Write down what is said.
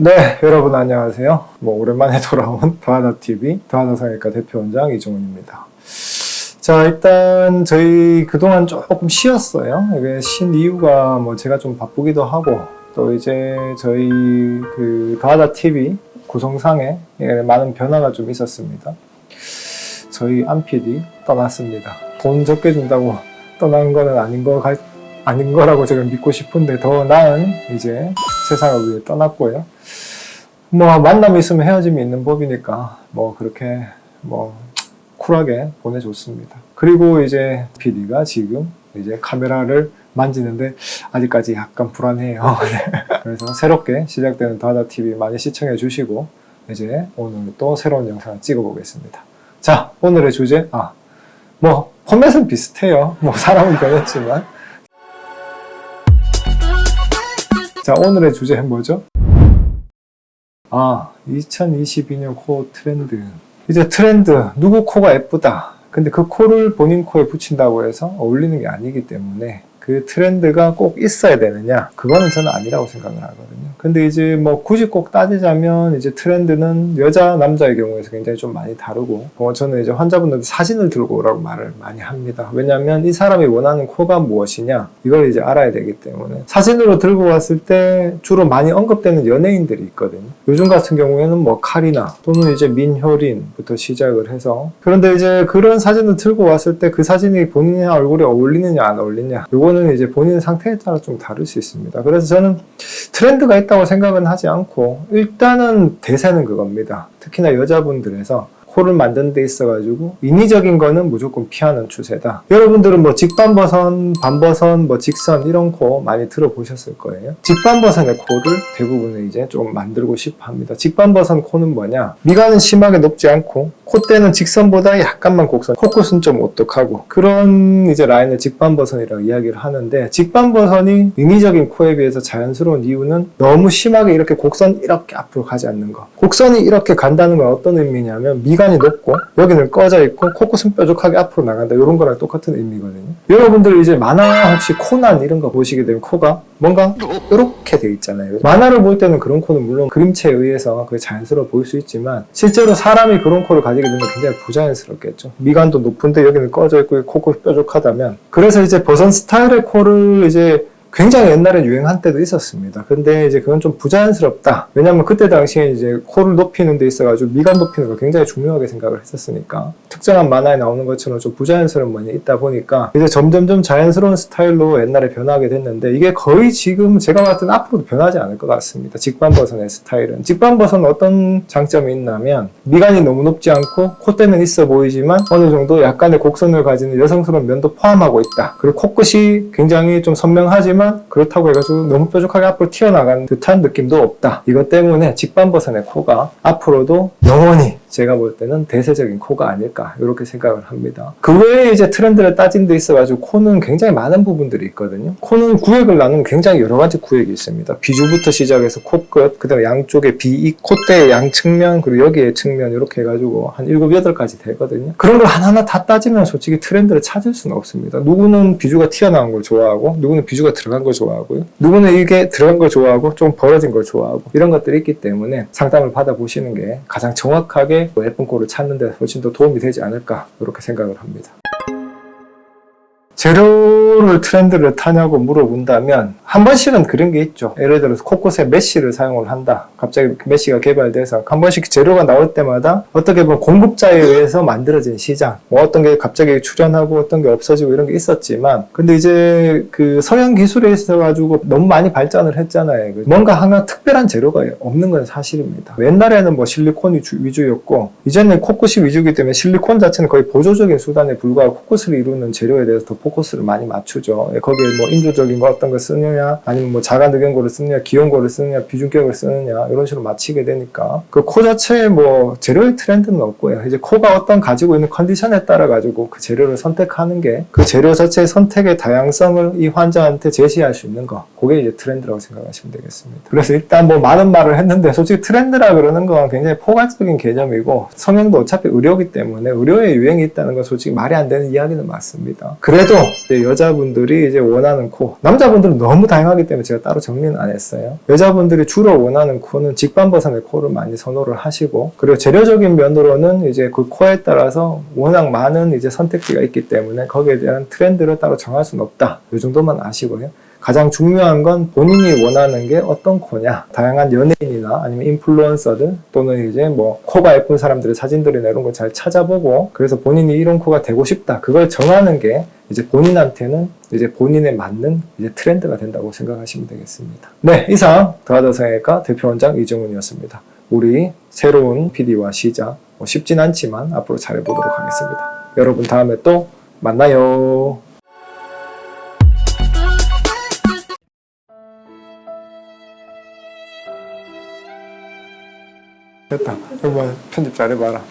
네, 여러분 안녕하세요. 오랜만에 돌아온 더하다TV 더하다성형외과 대표원장 이종훈입니다. 자, 일단 저희 그동안 조금 쉬었어요. 이게 쉰 이유가 제가 좀 바쁘기도 하고, 또 이제 저희 그 더하다TV 구성상에 많은 변화가 좀 있었습니다. 저희 안 PD 떠났습니다. 돈 적게 준다고 떠난 거는 아닌 거라고 제가 믿고 싶은데, 더 나은 이제 세상을 위해 떠났고요. 만남이 있으면 헤어짐이 있는 법이니까 그렇게 쿨하게 보내줬습니다. 그리고 이제 PD가 지금 이제 카메라를 만지는데 아직까지 약간 불안해요. 그래서 새롭게 시작되는 더하다TV 많이 시청해 주시고, 이제 오늘 또 새로운 영상을 찍어 보겠습니다. 자, 오늘의 주제, 포맷은 비슷해요. 사람은 변했지만. 자, 오늘의 주제는 뭐죠? 2022년 코 트렌드. 이제 트렌드, 누구 코가 예쁘다. 근데 그 코를 본인 코에 붙인다고 해서 어울리는 게 아니기 때문에 그 트렌드가 꼭 있어야 되느냐? 그거는 저는 아니라고 생각을 하거든요. 근데 이제 굳이 꼭 따지자면 이제 트렌드는 여자, 남자의 경우에서 굉장히 좀 많이 다르고, 저는 이제 환자분들한테 사진을 들고 오라고 말을 많이 합니다. 왜냐면 이 사람이 원하는 코가 무엇이냐? 이걸 이제 알아야 되기 때문에. 사진으로 들고 왔을 때 주로 많이 언급되는 연예인들이 있거든요. 요즘 같은 경우에는 카리나 또는 이제 민효린부터 시작을 해서, 그런데 이제 그런 사진을 들고 왔을 때 그 사진이 본인의 얼굴에 어울리느냐 안 어울리냐, 요거는 이제 본인 상태에 따라 좀 다를 수 있습니다. 그래서 저는 트렌드가 있다고 생각은 하지 않고, 일단은 대세는 그겁니다. 특히나 여자분들에서 코를 만드는 데 있어가지고 인위적인 거는 무조건 피하는 추세다. 여러분들은 직반버선, 반버선, 직선 이런 코 많이 들어보셨을 거예요. 직반버선의 코를 대부분은 이제 좀 만들고 싶어 합니다. 직반버선 코는 뭐냐? 미간은 심하게 높지 않고 콧대는 직선보다 약간만 곡선, 코끝은 좀 오똑하고, 그런 이제 라인을 직반버선이라고 이야기를 하는데, 직반버선이 인위적인 코에 비해서 자연스러운 이유는 너무 심하게 이렇게 곡선 이렇게 앞으로 가지 않는 거. 곡선이 이렇게 간다는 건 어떤 의미냐면 미간이 높고 여기는 꺼져 있고 코끝은 뾰족하게 앞으로 나간다, 이런 거랑 똑같은 의미거든요. 여러분들 이제 만화 혹시 코난 이런 거 보시게 되면 코가 뭔가 이렇게 돼 있잖아요. 만화를 볼 때는 그런 코는 물론 그림체에 의해서 그게 자연스러워 보일 수 있지만, 실제로 사람이 그런 코를 가지게 되면 굉장히 부자연스럽겠죠. 미간도 높은데 여기는 꺼져 있고 코끝이 뾰족하다면. 그래서 이제 버선 스타일의 코를 이제 굉장히 옛날에 유행한 때도 있었습니다. 근데 이제 그건 좀 부자연스럽다. 왜냐면 그때 당시에 이제 코를 높이는 데 있어가지고 미간 높이는 걸 굉장히 중요하게 생각을 했었으니까, 특정한 만화에 나오는 것처럼 좀 부자연스러운 면이 있다 보니까 이제 점점점 자연스러운 스타일로 옛날에 변하게 됐는데, 이게 거의 지금 제가 봤을 때는 앞으로도 변하지 않을 것 같습니다. 직반버선의 스타일은. 직반버선은 어떤 장점이 있냐면, 미간이 너무 높지 않고 콧대는 있어 보이지만 어느 정도 약간의 곡선을 가지는 여성스러운 면도 포함하고 있다. 그리고 코끝이 굉장히 좀 선명하지만 그렇다고 해가지고 너무 뾰족하게 앞으로 튀어나간 듯한 느낌도 없다. 이것 때문에 직반버선의 코가 앞으로도 영원히 제가 볼 때는 대세적인 코가 아닐까, 이렇게 생각을 합니다. 그 외에 이제 트렌드를 따진 데 있어가지고 코는 굉장히 많은 부분들이 있거든요. 코는 구획을 나누면 굉장히 여러 가지 구획이 있습니다. 비주부터 시작해서 코끝, 그 다음에 양쪽에 비익, 콧대 양측면, 그리고 여기에 측면, 이렇게 해가지고 한 7, 8가지 되거든요. 그런 걸 하나하나 다 따지면 솔직히 트렌드를 찾을 수는 없습니다. 누구는 비주가 튀어나온 걸 좋아하고, 누구는 비주가 들어간 걸 좋아하고요. 누구는 이게 들어간 걸 좋아하고 좀 벌어진 걸 좋아하고, 이런 것들이 있기 때문에 상담을 받아보시는 게 가장 정확하게 예쁜 코를 찾는 데 훨씬 더 도움이 되지 않을까, 이렇게 생각을 합니다. 재료를 트렌드를 타냐고 물어본다면 한 번씩은 그런 게 있죠. 예를 들어서 코끝에 메쉬를 사용을 한다. 갑자기 메쉬가 개발돼서 한 번씩 재료가 나올 때마다 어떻게 보면 공급자에 의해서 만들어진 시장, 어떤 게 갑자기 출현하고 어떤 게 없어지고 이런 게 있었지만, 근데 이제 그 서양 기술에 있어가지고 너무 많이 발전을 했잖아요. 뭔가 하나 특별한 재료가 없는 건 사실입니다. 옛날에는 실리콘이 위주였고, 이제는 코끝이 위주이기 때문에 실리콘 자체는 거의 보조적인 수단에 불과하고 코끝을 이루는 재료에 대해서 더 포커스를 많이 맞추죠. 거기에 인조적인 거 어떤 거 쓰느냐, 아니면 자가늑연고를 쓰느냐, 기온고를 쓰느냐, 비중격을 쓰느냐, 이런 식으로 맞추게 되니까 그 코 자체에 재료의 트렌드는 없고요. 이제 코가 어떤 가지고 있는 컨디션에 따라 가지고 그 재료를 선택하는 게, 그 재료 자체의 선택의 다양성을 이 환자한테 제시할 수 있는 거, 그게 이제 트렌드라고 생각하시면 되겠습니다. 그래서 일단 많은 말을 했는데, 솔직히 트렌드라 그러는 건 굉장히 포괄적인 개념이고, 성형도 어차피 의료이기 때문에 의료에 유행이 있다는 건 솔직히 말이 안 되는 이야기는 맞습니다. 그래도 여자분들이 이제 원하는 코, 남자분들은 너무 다양하기 때문에 제가 따로 정리는 안 했어요. 여자분들이 주로 원하는 코는 직반버선의 코를 많이 선호를 하시고, 그리고 재료적인 면으로는 이제 그 코에 따라서 워낙 많은 이제 선택지가 있기 때문에 거기에 대한 트렌드를 따로 정할 수는 없다. 이 정도만 아시고요. 가장 중요한 건 본인이 원하는 게 어떤 코냐. 다양한 연예인이나 아니면 인플루언서들 또는 이제 뭐 코가 예쁜 사람들의 사진들이나 이런 거 잘 찾아보고, 그래서 본인이 이런 코가 되고 싶다. 그걸 정하는 게 이제 본인한테는 이제 본인에 맞는 이제 트렌드가 된다고 생각하시면 되겠습니다. 네, 이상 더하더 성형외과 대표원장 이정훈이었습니다. 우리 새로운 PD와 시작, 쉽진 않지만 앞으로 잘해보도록 하겠습니다. 여러분 다음에 또 만나요. 됐다. 한번 편집 잘해봐라.